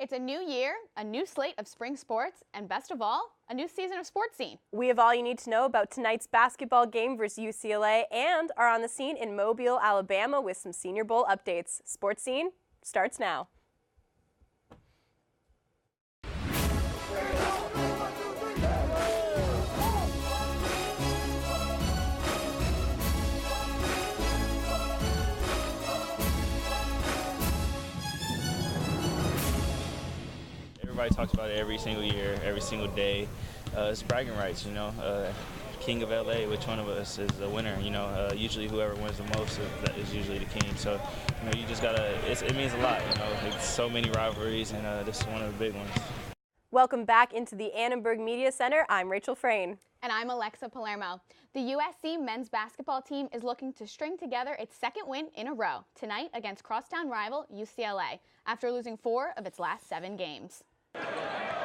It's a new year, a new slate of spring sports, and best of all, a new season of Sports Scene. We have all you need to know about tonight's basketball game versus UCLA and are on the scene in Mobile, Alabama with some Senior Bowl updates. Sports Scene starts now. Everybody talks about it every single year, every single day. It's bragging rights, King of LA, which one of us is the winner, usually whoever wins the most is usually the king. So, you just gotta, it means a lot, it's so many rivalries, and this is one of the big ones. Welcome back into the Annenberg Media Center. I'm Rachel Frayne. And I'm Alexa Palermo. The USC men's basketball team is looking to string together its second win in a row tonight against crosstown rival UCLA after losing 4 of its last 7 games.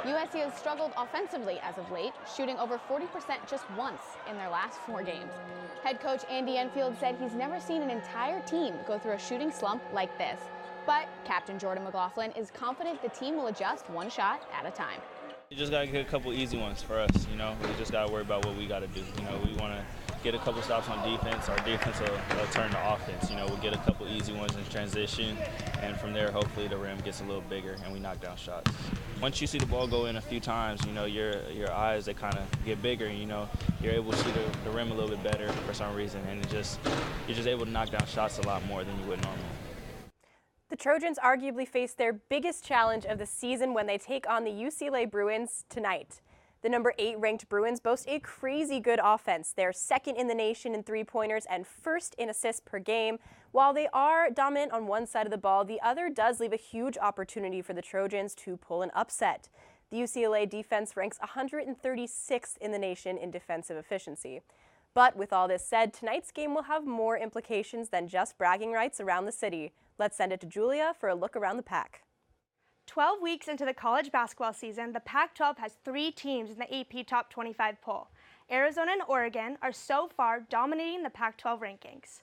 USC has struggled offensively as of late, shooting over 40% just once in their last 4 games. Head coach Andy Enfield said he's never seen an entire team go through a shooting slump like this. But Captain Jordan McLaughlin is confident the team will adjust one shot at a time. You just got to get a couple easy ones for us, We just got to worry about what we got to do. We want to get a couple stops on defense. Our defense will turn to offense. We'll get a couple easy ones in transition, and from there, hopefully, the rim gets a little bigger and we knock down shots. Once you see the ball go in a few times, your eyes, they kind of get bigger. You're able to see the rim a little bit better for some reason, and you're just able to knock down shots a lot more than you would normally. The Trojans arguably face their biggest challenge of the season when they take on the UCLA Bruins tonight. The number 8 ranked Bruins boast a crazy good offense. They're second in the nation in three-pointers and first in assists per game. While they are dominant on one side of the ball, the other does leave a huge opportunity for the Trojans to pull an upset. The UCLA defense ranks 136th in the nation in defensive efficiency. But with all this said, tonight's game will have more implications than just bragging rights around the city. Let's send it to Julia for a look around the pack. 12 weeks into the college basketball season, the Pac-12 has 3 teams in the AP Top 25 poll. Arizona and Oregon are so far dominating the Pac-12 rankings.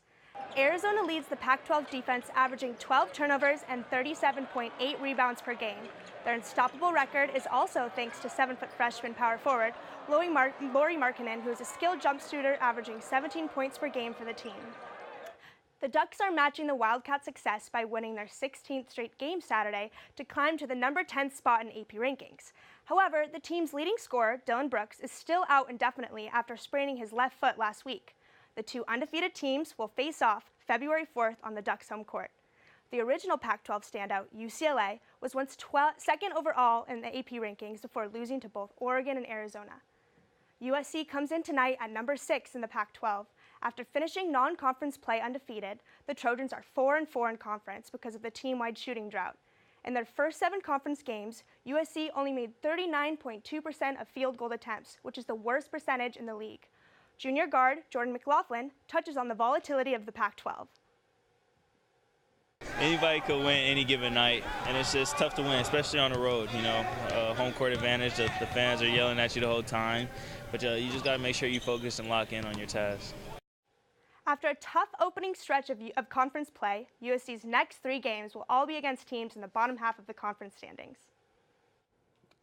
Arizona leads the Pac-12 defense, averaging 12 turnovers and 37.8 rebounds per game. Their unstoppable record is also thanks to 7-foot freshman power forward Lauri Markkanen, who is a skilled jump shooter, averaging 17 points per game for the team. The Ducks are matching the Wildcats' success by winning their 16th straight game Saturday to climb to the number 10 spot in AP rankings. However, the team's leading scorer, Dillon Brooks, is still out indefinitely after spraining his left foot last week. The 2 undefeated teams will face off February 4th on the Ducks' home court. The original Pac-12 standout, UCLA, was once second overall in the AP rankings before losing to both Oregon and Arizona. USC comes in tonight at number 6 in the Pac-12. After finishing non-conference play undefeated, the Trojans are 4-4 in conference because of the team-wide shooting drought. In their first 7 conference games, USC only made 39.2% of field goal attempts, which is the worst percentage in the league. Junior guard Jordan McLaughlin touches on the volatility of the Pac-12. Anybody could win any given night, and it's just tough to win, especially on the road. Home court advantage, the fans are yelling at you the whole time, but you just got to make sure you focus and lock in on your task. After a tough opening stretch of conference play, USC's next 3 games will all be against teams in the bottom half of the conference standings.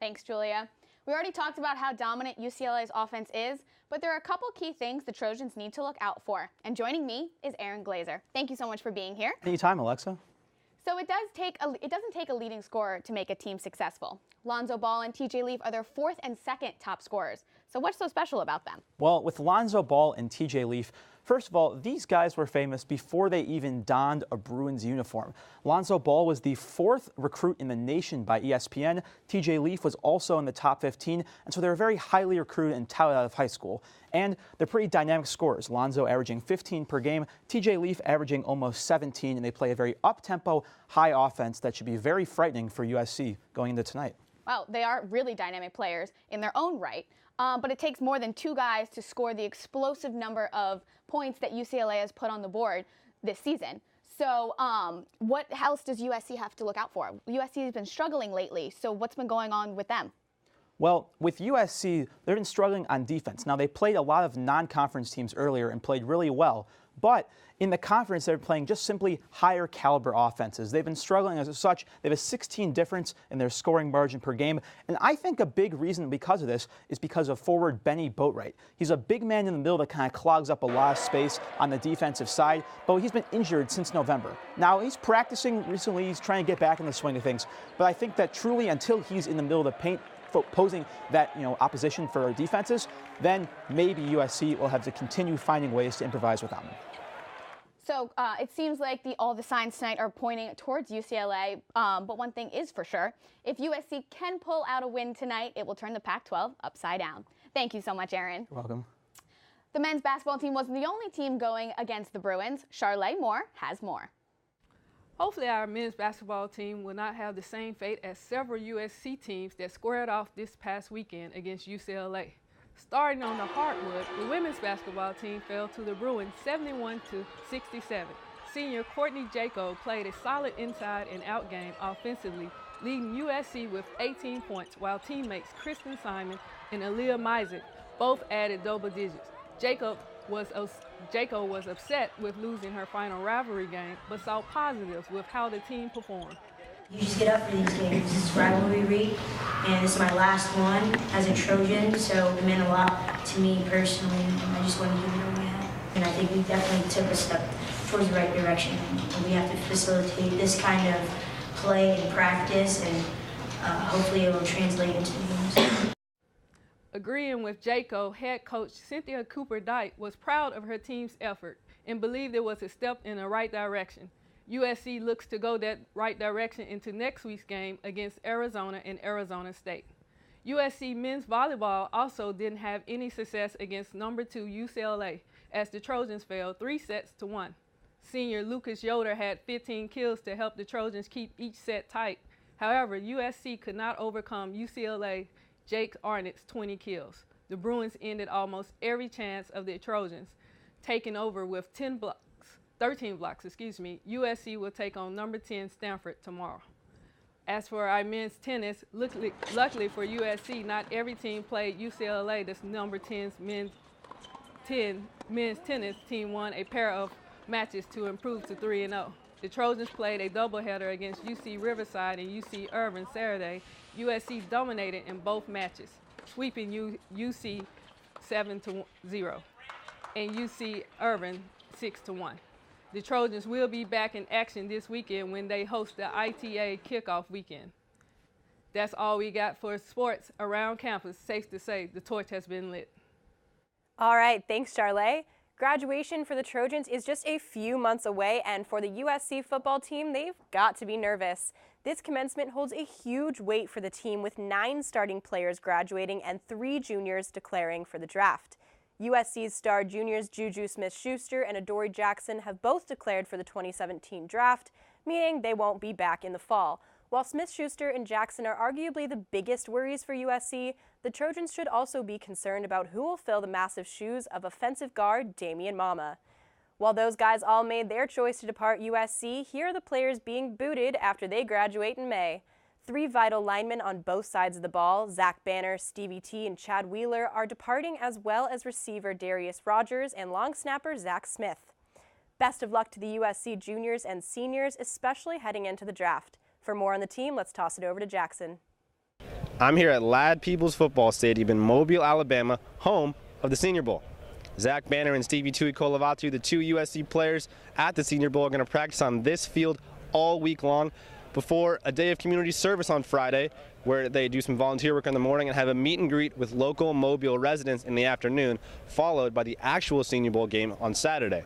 Thanks, Julia. We already talked about how dominant UCLA's offense is, but there are a couple key things the Trojans need to look out for. And joining me is Aaron Glazer. Thank you so much for being here. Anytime, Alexa. So it doesn't take a leading scorer to make a team successful. Lonzo Ball and TJ Leaf are their 4th and 2nd top scorers. So what's so special about them? Well, with Lonzo Ball and TJ Leaf, first of all, these guys were famous before they even donned a Bruins uniform. Lonzo Ball was the 4th recruit in the nation by ESPN. TJ Leaf was also in the top 15, and so they were very highly recruited and touted out of high school. And they're pretty dynamic scorers. Lonzo averaging 15 per game, TJ Leaf averaging almost 17, and they play a very up-tempo, high offense that should be very frightening for USC going into tonight. Well, they are really dynamic players in their own right, but it takes more than 2 guys to score the explosive number of points that UCLA has put on the board this season. So what else does USC have to look out for? USC has been struggling lately, so what's been going on with them? Well, with USC, they've been struggling on defense. Now, they played a lot of non-conference teams earlier and played really well, but In the conference, they're playing just simply higher caliber offenses. They've been struggling as such. They have a 16 difference in their scoring margin per game. And I think a big reason because of this is because of forward Benny Boatwright. He's a big man in the middle that kind of clogs up a lot of space on the defensive side, but he's been injured since November. Now, he's practicing recently. He's trying to get back in the swing of things. But I think that truly until he's in the middle of the paint, posing that opposition for defenses, then maybe USC will have to continue finding ways to improvise without him. So it seems like all the signs tonight are pointing towards UCLA, but one thing is for sure, if USC can pull out a win tonight, it will turn the Pac-12 upside down. Thank you so much, Aaron. You're welcome. The men's basketball team wasn't the only team going against the Bruins. Charlotte Moore has more. Hopefully our men's basketball team will not have the same fate as several USC teams that squared off this past weekend against UCLA. Starting on the hardwood, the women's basketball team fell to the Bruins 71-67. Senior Courtney Jaco played a solid inside and out game offensively, leading USC with 18 points, while teammates Kristen Simon and Aaliyah Mizek both added double digits. Jaco was upset with losing her final rivalry game, but saw positives with how the team performed. You just get up for these games. This is rivalry week, and this is my last one as a Trojan, so it meant a lot to me personally, and I just wanted to give it all I had. And I think we definitely took a step towards the right direction, and we have to facilitate this kind of play and practice, and hopefully it will translate into the games. Agreeing with Jaco, head coach Cynthia Cooper-Dyke was proud of her team's effort and believed it was a step in the right direction. USC looks to go that right direction into next week's game against Arizona and Arizona State. USC men's volleyball also didn't have any success against number 2 UCLA as the Trojans fell 3-1. Senior Lucas Yoder had 15 kills to help the Trojans keep each set tight. However, USC could not overcome UCLA Jake Arnett's 20 kills. The Bruins ended almost every chance of the Trojans, taking over with 13 blocks. USC will take on number 10 Stanford tomorrow. As for our men's tennis, luckily for USC, not every team played UCLA. This number 10's men's tennis team won a pair of matches to improve to 3-0. The Trojans played a doubleheader against UC Riverside and UC Irvine Saturday. USC dominated in both matches, sweeping UC 7-0 and UC Irvine 6-1. The Trojans will be back in action this weekend when they host the ITA kickoff weekend. That's all we got for sports around campus. Safe to say the torch has been lit. All right, thanks, Charlotte. Graduation for the Trojans is just a few months away, and for the USC football team, they've got to be nervous. This commencement holds a huge weight for the team, with 9 starting players graduating and 3 juniors declaring for the draft. USC's star juniors Juju Smith-Schuster and Adoree Jackson have both declared for the 2017 draft, meaning they won't be back in the fall. While Smith-Schuster and Jackson are arguably the biggest worries for USC, the Trojans should also be concerned about who will fill the massive shoes of offensive guard Damian Mama. While those guys all made their choice to depart USC, here are the players being booted after they graduate in May. 3 vital linemen on both sides of the ball, Zach Banner, Stevie T, and Chad Wheeler, are departing, as well as receiver Darius Rogers and long snapper Zach Smith. Best of luck to the USC juniors and seniors, especially heading into the draft. For more on the team, let's toss it over to Jackson. I'm here at Ladd Peoples Football Stadium in Mobile, Alabama, home of the Senior Bowl. Zach Banner and Stevie Tui Kolavatu, the 2 USC players at the Senior Bowl, are going to practice on this field all week long before a day of community service on Friday, where they do some volunteer work in the morning and have a meet and greet with local Mobile residents in the afternoon, followed by the actual Senior Bowl game on Saturday.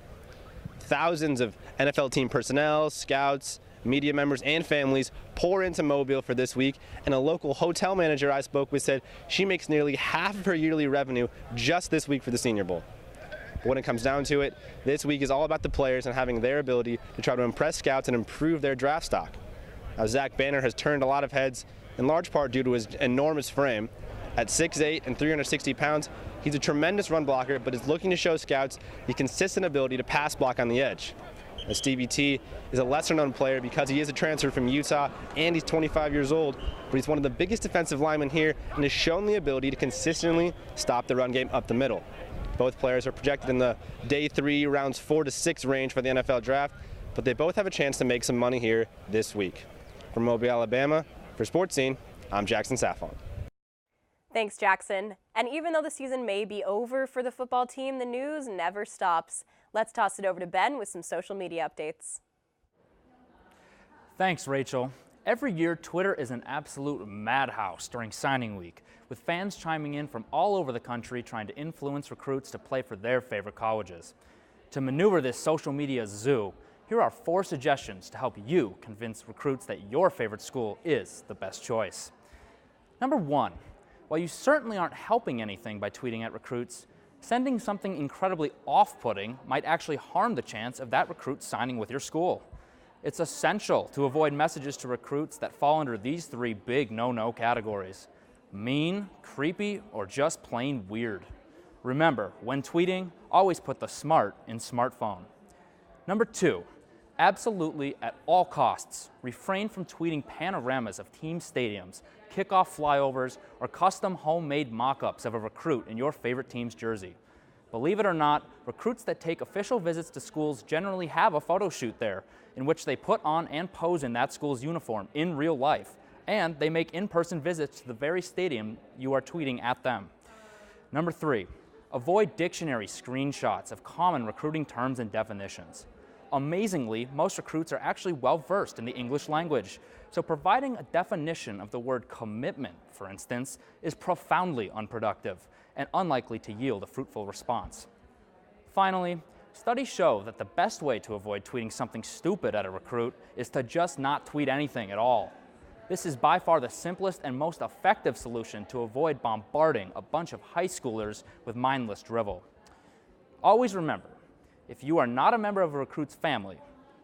Thousands of NFL team personnel, scouts, media members, and families pour into Mobile for this week, and a local hotel manager I spoke with said she makes nearly half of her yearly revenue just this week for the Senior Bowl. But when it comes down to it, this week is all about the players and having their ability to try to impress scouts and improve their draft stock. Now, Zach Banner has turned a lot of heads, in large part due to his enormous frame. At 6'8" and 360 pounds, he's a tremendous run blocker, but is looking to show scouts the consistent ability to pass block on the edge. Now, Stevie T is a lesser-known player because he is a transfer from Utah and he's 25 years old, but he's one of the biggest defensive linemen here and has shown the ability to consistently stop the run game up the middle. Both players are projected in the day 3, rounds 4 to 6 range for the NFL draft, but they both have a chance to make some money here this week. From Mobile, Alabama, for Sports Scene, I'm Jackson Saffon. Thanks, Jackson. And even though the season may be over for the football team, the news never stops. Let's toss it over to Ben with some social media updates. Thanks, Rachel. Every year, Twitter is an absolute madhouse during signing week, with fans chiming in from all over the country trying to influence recruits to play for their favorite colleges. To maneuver this social media zoo, here are 4 suggestions to help you convince recruits that your favorite school is the best choice. Number 1, while you certainly aren't helping anything by tweeting at recruits, sending something incredibly off-putting might actually harm the chance of that recruit signing with your school. It's essential to avoid messages to recruits that fall under these 3 big no-no categories: mean, creepy, or just plain weird. Remember, when tweeting, always put the smart in smartphone. Number 2, absolutely at all costs, refrain from tweeting panoramas of team stadiums, kickoff flyovers, or custom homemade mock-ups of a recruit in your favorite team's jersey. Believe it or not, recruits that take official visits to schools generally have a photo shoot there, in which they put on and pose in that school's uniform in real life, and they make in-person visits to the very stadium you are tweeting at them. Number 3, avoid dictionary screenshots of common recruiting terms and definitions. Amazingly, most recruits are actually well-versed in the English language, so providing a definition of the word commitment, for instance, is profoundly unproductive and unlikely to yield a fruitful response. Finally, studies show that the best way to avoid tweeting something stupid at a recruit is to just not tweet anything at all. This is by far the simplest and most effective solution to avoid bombarding a bunch of high schoolers with mindless drivel. Always remember, if you are not a member of a recruit's family,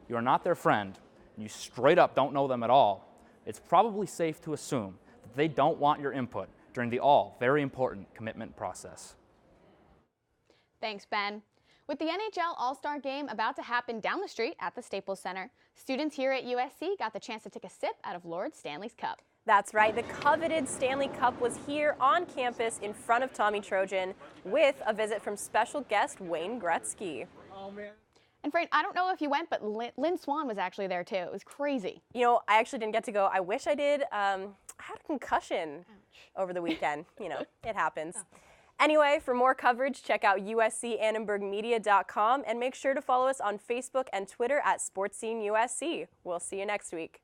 you are not their friend, and you straight up don't know them at all, it's probably safe to assume that they don't want your input during the all very important commitment process. Thanks, Ben. With the NHL All-Star Game about to happen down the street at the Staples Center, students here at USC got the chance to take a sip out of Lord Stanley's Cup. That's right, the coveted Stanley Cup was here on campus in front of Tommy Trojan with a visit from special guest Wayne Gretzky. Oh, man. And Fran, I don't know if you went, but Lynn Swan was actually there too. It was crazy. You know, I actually didn't get to go. I wish I did. I had a concussion over the weekend. You know, it happens. Oh. Anyway, for more coverage, check out uscannonburgmedia.com and make sure to follow us on Facebook and Twitter at SportsSceneUSC. We'll see you next week.